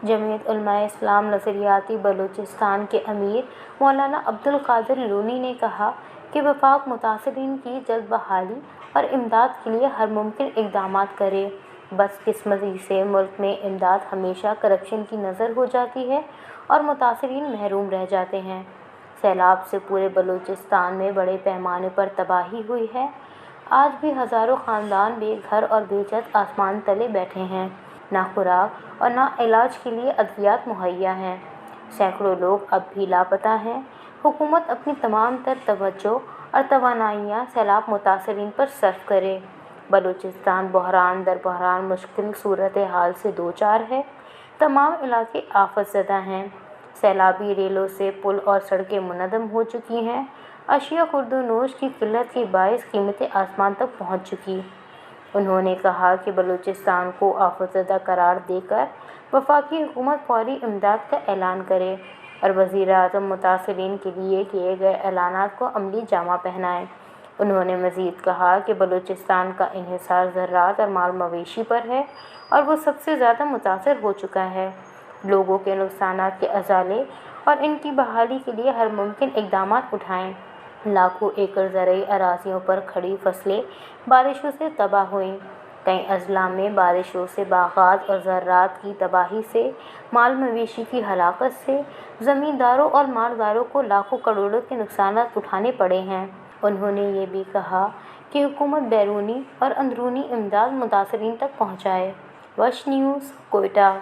جمعیت علماء اسلام نظریاتی بلوچستان کے امیر مولانا عبدالقادر لونی نے کہا کہ وفاق متاثرین کی جلد بحالی اور امداد کے لیے ہر ممکن اقدامات کرے۔ بدقسمتی سے ملک میں امداد ہمیشہ کرپشن کی نذر ہو جاتی ہے اور متاثرین محروم رہ جاتے ہیں۔ سیلاب سے پورے بلوچستان میں بڑے پیمانے پر تباہی ہوئی ہے۔ آج بھی ہزاروں خاندان بے گھر اور بے چھت آسمان تلے بیٹھے ہیں۔ نہ خوراک اور نہ علاج کے لیے ادویات مہیا ہیں۔ سینکڑوں لوگ اب بھی لاپتہ ہیں۔ حکومت اپنی تمام تر توجہ اور توانائیاں سیلاب متاثرین پر صرف کرے۔ بلوچستان بحران در بحران مشکل صورتحال سے دوچار ہے۔ تمام علاقے آفت زدہ ہیں۔ سیلابی ریلوں سے پل اور سڑکیں منہدم ہو چکی ہیں۔ اشیاء خورد و نوش کی قلت کے باعث قیمتیں آسمان تک پہنچ چکی۔ انہوں نے کہا کہ بلوچستان کو آفت زدہ قرار دے کر وفاقی حکومت فوری امداد کا اعلان کرے اور وزیر اعظم متاثرین کے لیے کیے گئے اعلانات کو عملی جامہ پہنائے۔ انہوں نے مزید کہا کہ بلوچستان کا انحصار زراعت اور مال مویشی پر ہے اور وہ سب سے زیادہ متاثر ہو چکا ہے۔ لوگوں کے نقصانات کے ازالے اور ان کی بحالی کے لیے ہر ممکن اقدامات اٹھائیں۔ لاکھوں ایکڑ زرعی اراضیوں پر کھڑی فصلیں بارشوں سے تباہ ہوئیں۔ کئی اضلاع میں بارشوں سے باغات اور زراعت کی تباہی سے، مال مویشی کی ہلاکت سے زمینداروں اور مالداروں کو لاکھوں کروڑوں کے نقصانات اٹھانے پڑے ہیں۔ انہوں نے یہ بھی کہا کہ حکومت بیرونی اور اندرونی امداد متاثرین تک پہنچائے۔ وش نیوز، کوئٹہ۔